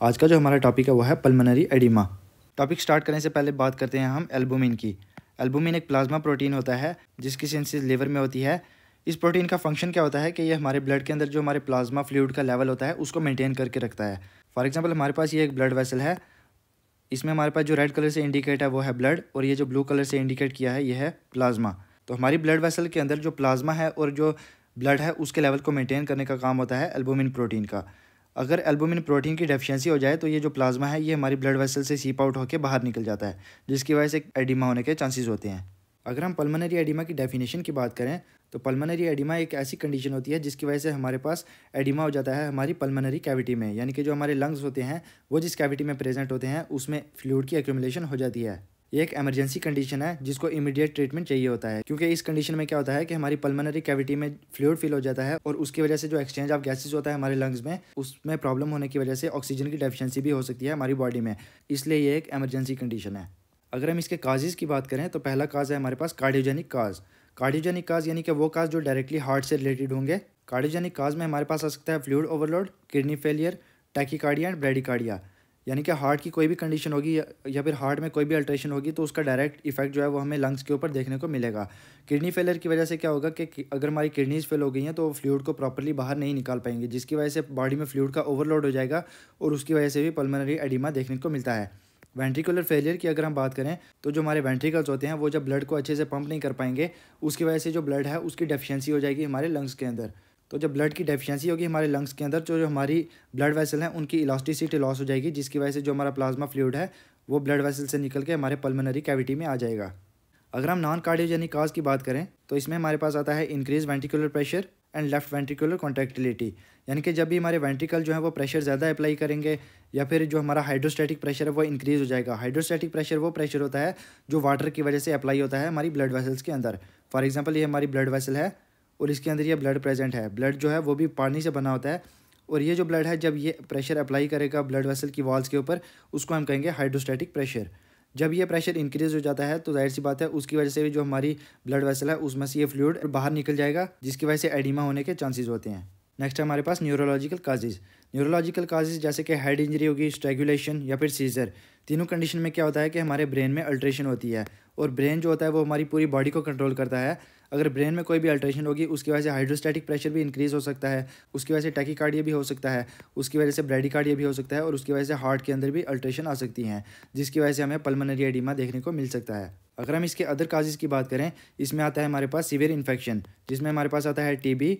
आज का जो हमारा टॉपिक है वो है पल्मोनरी एडिमा। टॉपिक स्टार्ट करने से पहले बात करते हैं हम एल्बुमिन की। एल्बुमिन एक प्लाज्मा प्रोटीन होता है जिसकी सिंथेसिस लिवर में होती है। इस प्रोटीन का फंक्शन क्या होता है कि ये हमारे ब्लड के अंदर जो हमारे प्लाज्मा फ्लूइड का लेवल होता है उसको मेंटेन करके रखता है। फॉर एग्जांपल हमारे पास ये एक ब्लड वेसल है, इसमें हमारे पास जो रेड कलर से इंडिकेट है वो है ब्लड और ये जो ब्लू कलर से इंडिकेट किया है ये है प्लाज्मा। तो हमारी ब्लड वेसल के अंदर जो प्लाज्मा है और जो ब्लड है उसके लेवल को मेंटेन करने का काम होता है एल्बुमिन प्रोटीन का। अगर एल्बुमिन प्रोटीन की डेफिशिएंसी हो जाए तो ये जो प्लाज्मा है ये हमारी ब्लड वेसल से सीप आउट होकर बाहर निकल जाता है, जिसकी वजह से एडिमा होने के चांसेस होते हैं। अगर हम पल्मोनरी एडिमा की डेफिनेशन की बात करें तो पल्मोनरी एडिमा एक ऐसी कंडीशन होती है जिसकी वजह से हमारे पास एडिमा हो जाता है हमारी पल्मोनरी कैविटी में, यानी कि जो हमारे लंग्स होते हैं वो जिस कैविटी में प्रेजेंट होते हैं उसमें फ्लूइड की एक्यूमुलेशन हो जाती है। ये एक इमरजेंसी कंडीशन है जिसको इमीडिएट ट्रीटमेंट चाहिए होता है, क्योंकि इस कंडीशन में क्या होता है कि हमारी पल्मोनरी कैविटी में फ्लूइड फिल हो जाता है और उसकी वजह से जो एक्सचेंज ऑफ गैसेस होता है हमारे लंग्स में उसमें प्रॉब्लम होने की वजह से ऑक्सीजन की डेफिशिएंसी भी हो सकती है हमारी बॉडी में, इसलिए ये एक इमरजेंसी कंडीशन है। अगर हम इसके काजेज़ की बात करें तो पहला काज है हमारे पास कार्डियोजेनिक काज। कार्डियोजेनिक काज यानी कि वो काज जो डायरेक्टली हार्ट से रिलेटेड होंगे। कार्डियोजेनिक काज में हमारे पास आ सकता है fluid overload, kidney failure, tachycardia and bradycardia, यानी कि हार्ट की कोई भी कंडीशन होगी या फिर हार्ट में कोई भी अल्ट्रेशन होगी तो उसका डायरेक्ट इफेक्ट जो है वो हमें लंग्स के ऊपर देखने को मिलेगा। किडनी फेलियर की वजह से क्या होगा कि अगर हमारी किडनीज फेल हो गई हैं तो फ्लूइड को प्रॉपर्ली बाहर नहीं निकाल पाएंगे, जिसकी वजह से बॉडी में फ्लूइड का ओवरलोड हो जाएगा और उसकी वजह से भी पल्मोनरी एडिमा देखने को मिलता है। वेंट्रिकुलर फेलियर की अगर हम बात करें तो जो हमारे वेंट्रिकल्स होते हैं वो जब ब्लड को अच्छे से पंप नहीं कर पाएंगे उसकी वजह से जो ब्लड है उसकी डेफिशिएंसी हो जाएगी हमारे लंग्स के अंदर। तो जब ब्लड की डेफिशिएंसी होगी हमारे लंग्स के अंदर तो जो हमारी ब्लड वेसल हैं उनकी इलास्टिसिटी लॉस हो जाएगी, जिसकी वजह से जो हमारा प्लाज्मा फ्लूइड है वो ब्लड वेसल से निकल के हमारे पल्मोनरी कैविटी में आ जाएगा। अगर हम नॉन कार्डियोजेनिक काज की बात करें तो इसमें हमारे पास आता है increase ventricular pressure and left ventricular contractility, यानी कि जब भी हमारे वेंट्रिकल जो है वो प्रेशर ज़्यादा अप्लाई करेंगे या फिर जो हमारा हाइड्रोस्टैटिक प्रेशर है वो इंक्रीज़ हो जाएगा। हाइड्रोस्टैटिक प्रेशर वो प्रेशर होता है जो वाटर की वजह से अप्लाई होता है हमारी ब्लड वेसल्स के अंदर। फॉर एग्जांपल ये हमारी ब्लड वेसल है और इसके अंदर ये ब्लड प्रेजेंट है। ब्लड जो है वो भी पानी से बना होता है और ये जो ब्लड है जब ये प्रेशर अप्लाई करेगा ब्लड वेसल की वॉल्स के ऊपर उसको हम कहेंगे हाइड्रोस्टैटिक प्रेशर। जब ये प्रेशर इंक्रीज हो जाता है तो जाहिर सी बात है उसकी वजह से भी जो हमारी ब्लड वेसल है उसमें से ये फ्लूइड बाहर निकल जाएगा, जिसकी वजह से एडिमा होने के चांसेस होते हैं। नेक्स्ट है हमारे पास न्यूरोलॉजिकल काजेज। न्यूरोलॉजिकल काजेज जैसे कि हेड इंजरी होगी, स्ट्रैगुलेशन या फिर सीजर। तीनों कंडीशन में क्या होता है कि हमारे ब्रेन में अल्ट्रेशन होती है और ब्रेन जो होता है वो हमारी पूरी बॉडी को कंट्रोल करता है। अगर ब्रेन में कोई भी अल्ट्रेशन होगी उसकी वजह से हाइड्रोस्टैटिक प्रेशर भी इंक्रीज़ हो सकता है, उसकी वजह से टैकीकार्डिया भी हो सकता है, उसकी वजह से ब्रेडिकार्डिया भी हो सकता है और उसकी वजह से हार्ट के अंदर भी अल्ट्रेशन आ सकती हैं, जिसकी वजह से हमें पल्मोनरी एडिमा देखने को मिल सकता है। अगर हम इसके अदर काजेज़ की बात करें इसमें आता है हमारे पास सीवियर इन्फेक्शन, जिसमें हमारे पास आता है टीबी,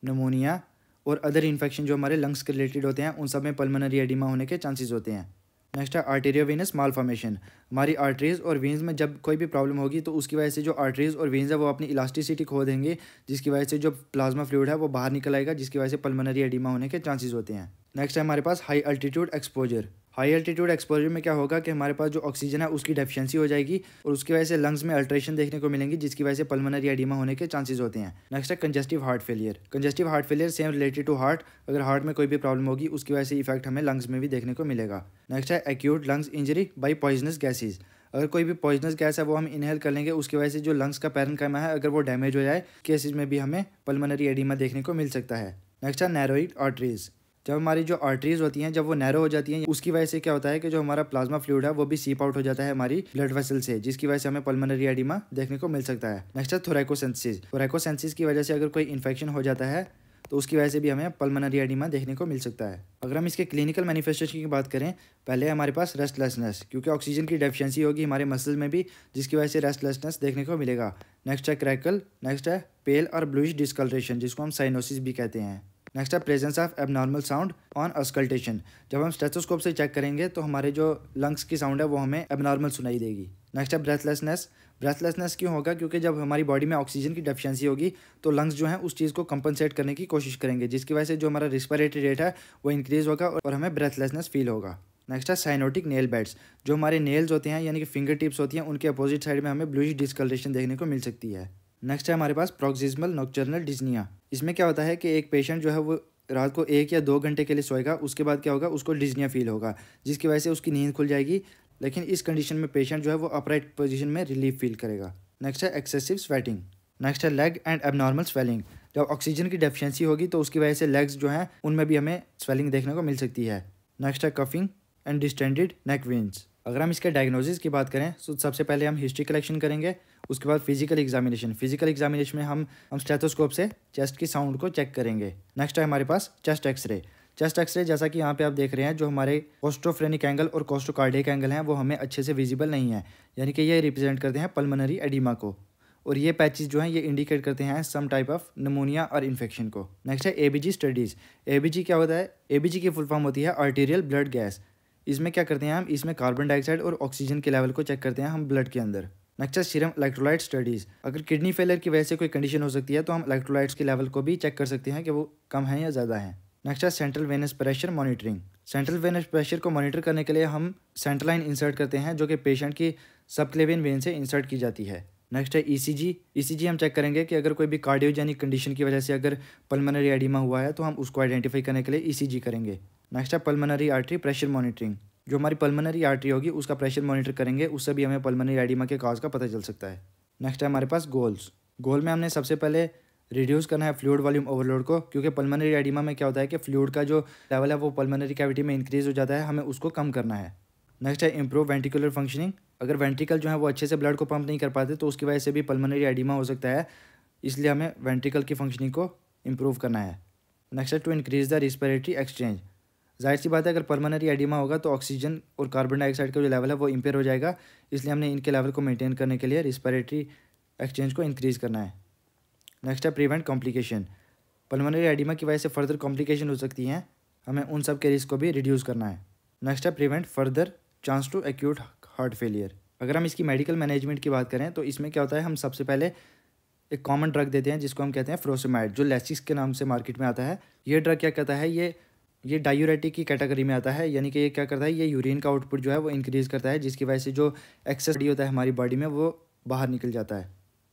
निमोनिया और अदर इन्फेक्शन जो हमारे लंग्स के रिलेटेड होते हैं उन सब में पल्मोनरी एडिमा होने के चांसेस होते हैं। नेक्स्ट है आर्टेरियोवेनस मालफॉर्मेशन। हमारी आर्टरीज और वेन्स में जब कोई भी प्रॉब्लम होगी तो उसकी वजह से जो आर्टरीज और वेन्स है वो अपनी इलास्टिसिटी खो देंगे, जिसकी वजह से जो प्लाज्मा फ्लूइड है वो बाहर निकल आएगा, जिसकी वजह से पल्मोनरी एडिमा होने के चांसेस होते हैं। नेक्स्ट है हमारे पास high altitude exposure. High altitude exposure में क्या होगा कि हमारे पास जो ऑक्सीजन है उसकी डेफिशिएंसी हो जाएगी और उसकी वजह से लंग्स में अल्ट्रेशन देखने को मिलेंगी, जिसकी वजह से पल्मोनरी एडिमा होने के चांसेस होते हैं। नेक्स्ट है congestive heart failure. Congestive heart failure same related to heart, अगर हार्ट में कोई भी प्रॉब्लम होगी उसकी वजह से इफेक्ट हमें लंग्स में भी देखने को मिलेगा। नेक्स्ट है acute lungs injury by poisonous gases. अगर कोई भी पॉइजनस गैस है वो हम इनहेल कर लेंगे उसकी वजह से जो लंग्स का पैरेन्काइमा है अगर वो डैमेज हो जाए केसेज में भी हमें पल्मोनरी एडिमा देखने को मिल सकता है। नेक्स्ट है नैरोइड आर्टरीज। जब हमारी जो आर्टरीज होती हैं जब वो नैरो हो जाती हैं उसकी वजह से क्या होता है कि जो हमारा प्लाज्मा फ्लूइड है वो भी सीप आउट हो जाता है हमारी ब्लड वेसल से, जिसकी वजह से हमें पल्मोनरी एडिमा देखने को मिल सकता है। नेक्स्ट है थोरैकोसेंसिस। थोरैकोसेंसिस की वजह से अगर कोई इन्फेक्शन हो जाता है तो उसकी वजह से भी हमें पल्मोनरी एडिमा देखने को मिल सकता है। अगर हम इसके क्लिनिकल मैनिफेस्टेशन की बात करें, पहले हमारे पास रेस्टलेसनेस, क्योंकि ऑक्सीजन की डेफिशिएंसी होगी हमारे मसल्स में भी, जिसकी वजह से रेस्टलेसनेस देखने को मिलेगा। नेक्स्ट है क्रैकल। नेक्स्ट है पेल और ब्लूइश डिस्कलरेशन, जिसको हम साइनोसिस भी कहते हैं। नेक्स्ट है presence of abnormal sound on auscultation. जब हम स्टेथोस्कोप से चेक करेंगे तो हमारे जो लंग्स की साउंड है वो हमें एबनॉर्मल सुनाई देगी। नेक्स्ट है ब्रेथलेसनेस। ब्रेथलेसनेस क्यों होगा? क्योंकि जब हमारी बॉडी में ऑक्सीजन की डेफिशिएंसी होगी तो लंग्स जो है उस चीज़ को कंपनसेट करने की कोशिश करेंगे, जिसकी वजह से जो हमारा रिस्पिरेटरी रेट है वो इंक्रीज़ होगा और हमें ब्रेथलेसनेस फील होगा। नेक्स्ट है साइनोटिक नेल बेड्स। जो हमारे नेल्स होते हैं यानी कि फिंगर टिप्स होती हैं उनके अपोजिट साइड में हमें ब्लूइश डिस्कलरेशन देखने को मिल सकती है। नेक्स्ट है हमारे पास प्रोक्सिमल नॉक्टर्नल डिस्निया। इसमें क्या होता है कि एक पेशेंट जो है वो रात को 1 या 2 घंटे के लिए सोएगा, उसके बाद क्या होगा उसको डिस्निया फील होगा, जिसकी वजह से उसकी नींद खुल जाएगी, लेकिन इस कंडीशन में पेशेंट जो है वो अपराइट पोजीशन में रिलीफ फील करेगा। नेक्स्ट है एक्सेसिव स्वेटिंग। नेक्स्ट है लेग एंड एबनॉर्मल स्वेलिंग। जब ऑक्सीजन की डेफिशिएंसी होगी तो उसकी वजह से लेग्स जो हैं उनमें भी हमें स्वेलिंग देखने को मिल सकती है। नेक्स्ट है coughing and distended neck veins. अगर हम इसके डायग्नोसिस की बात करें तो सबसे पहले हम हिस्ट्री कलेक्शन करेंगे, उसके बाद फिजिकल एग्जामिनेशन में हम स्टेथोस्कोप से चेस्ट की साउंड को चेक करेंगे। नेक्स्ट है हमारे पास चेस्ट एक्सरे। चेस्ट एक्सरे जैसा कि यहाँ पे आप देख रहे हैं, जो हमारे कोस्टोफ्रेनिक एंगल और कोस्टोकार्डियक एंगल हैं वो हमें अच्छे से विजिबल नहीं है, यानी कि ये रिप्रेजेंट करते हैं पल्मोनरी एडिमा को, और ये पैचेस जो हैं ये इंडिकेट करते हैं सम टाइप ऑफ निमोनिया और इन्फेक्शन को। नेक्स्ट है एबीजी स्टडीज़। एबीजी क्या होता है? एबीजी की फुल फॉर्म होती है आर्टीरियल ब्लड गैस। इसमें क्या करते हैं हम? इसमें कार्बन डाइऑक्साइड और ऑक्सीजन के लेवल को चेक करते हैं हम ब्लड के अंदर। नेक्स्ट है सीरम इलेक्ट्रोलाइट स्टडीज़। अगर किडनी फेलियर की वजह से कोई कंडीशन हो सकती है तो हम इलेक्ट्रोलाइट्स के लेवल को भी चेक कर सकते हैं कि वो कम है या ज़्यादा है। नेक्स्ट है central venous pressure monitoring. Central venous pressure को मॉनिटर करने के लिए हम सेंट्रल लाइन इंसर्ट करते हैं, जो कि पेशेंट की सबक्लेवियन वेन से इंसर्ट की जाती है। नेक्स्ट है ईसीजी। ईसीजी हम चेक करेंगे कि अगर कोई भी कार्डियोजेनिक कंडीशन की वजह से अगर पल्मोनरी एडिमा हुआ है तो हम उसको आइडेंटिफाई करने के लिए ईसीजी करेंगे। नेक्स्ट है पल्मोनरी आर्टरी प्रेशर मॉनिटरिंग। जो हमारी पल्मोनरी आर्टरी होगी उसका प्रेशर मॉनिटर करेंगे, उससे भी हमें पल्मोनरी एडिमा के काज का पता चल सकता है। नेक्स्ट है हमारे पास गोल्स। गोल में हमने सबसे पहले रिड्यूस करना है फ्लूइड वॉल्यूम ओवरलोड को, क्योंकि पल्मोनरी एडिमा में क्या होता है कि फ्लूइड का जो लेवल है वो पल्मोनरी कैविटी में इंक्रीज हो जाता है, हमें उसको कम करना है। नेक्स्ट है इंप्रूव वेंट्रिकुलर फंक्शनिंग। अगर वेंट्रिकल जो है वो अच्छे से ब्लड को पंप नहीं कर पाते तो उसकी वजह से भी पल्मोनरी एडिमा हो सकता है, इसलिए हमें वेंट्रिकल की फंक्शनिंग को इम्प्रूव करना है। नेक्स्ट है to increase the respiratory exchange. जाहिर सी बात है, अगर पल्मोनरी एडिमा होगा तो ऑक्सीजन और कार्बन डाइऑक्साइड का जो लेवल है वो इम्पेयर हो जाएगा, इसलिए हमने इनके लेवल को मेंटेन करने के लिए रिस्पिरेटरी एक्सचेंज को इंक्रीज करना है। नेक्स्ट है प्रिवेंट कॉम्प्लिकेशन। पल्मोनरी एडिमा की वजह से फर्दर कॉम्प्लिकेशन हो सकती हैं, हमें उन सब के रिस्क को भी रिड्यूस करना है। नेक्स्ट है prevent further chance to acute heart failure. अगर हम इसकी मेडिकल मैनेजमेंट की बात करें तो इसमें क्या होता है, हम सबसे पहले एक कॉमन ड्रग देते हैं जिसको हम कहते हैं फ्रोसेमाइड, जो लेसिक्स के नाम से मार्केट में आता है। ये ड्रग क्या कहता है, ये डायूरेटिक की कैटेगरी में आता है, यानी कि ये क्या करता है, ये यूरिन का आउटपुट जो है वो इंक्रीज़ करता है, जिसकी वजह से जो एक्सेस होता है हमारी बॉडी में वो बाहर निकल जाता है।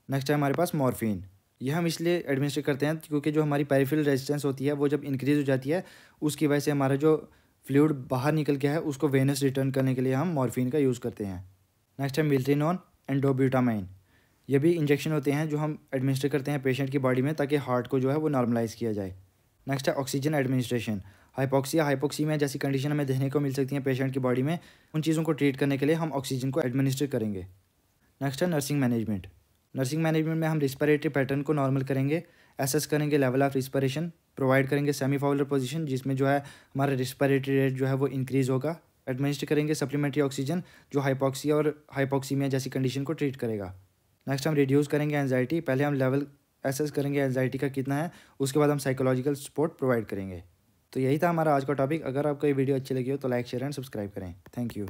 नेक्स्ट है हमारे पास मॉर्फिन। ये हम इसलिए एडमिनिस्टर करते हैं क्योंकि जो हमारी पेरिफेरल रेजिस्टेंस होती है वो जब इंक्रीज़ हो जाती है, उसकी वजह से हमारा जो फ्लूइड बाहर निकल गया है उसको वेनस रिटर्न करने के लिए हम मॉर्फिन का यूज़ करते हैं। नेक्स्ट है मिल्ट्रिनोन एंड डोब्यूटामाइन। ये भी इंजेक्शन होते हैं जो हम एडमिनिस्टर करते हैं पेशेंट की बॉडी में, ताकि हार्ट को जो है वो नॉर्मलाइज़ किया जाए। नेक्स्ट है ऑक्सीजन एडमिनिस्ट्रेशन। हाइपोक्सिया जैसी कंडीशन हमें देखने को मिल सकती है पेशेंट की बॉडी में, उन चीज़ों को ट्रीट करने के लिए हम ऑक्सीजन को एडमिनिस्टर करेंगे। नेक्स्ट है नर्सिंग मैनेजमेंट। नर्सिंग मैनेजमेंट में हम रिस्पिरेटरी पैटर्न को नॉर्मल करेंगे, एसेस करेंगे लेवल ऑफ रिस्पिरेशन, प्रोवाइड करेंगे सेमी फाउलर पोजीशन जिसमें जो है हमारा रिस्पिरेटरी रेट जो है वो इंक्रीज़ होगा, एडमिनिस्टर करेंगे सप्लीमेंट्री ऑक्सीजन जो हाइपोक्सिया और हाइपोक्सीमिया जैसी कंडीशन को ट्रीट करेगा। नेक्स्ट हम रिड्यूस करेंगे एंजाइटी। पहले हम लेवल एसेस करेंगे एंजाइटी का कितना है, उसके बाद हम साइकोलॉजिकल सपोर्ट प्रोवाइड करेंगे। तो यही था हमारा आज का टॉपिक। अगर आपको ये वीडियो अच्छी लगी हो तो लाइक शेयर एंड सब्सक्राइब करें। Thank you.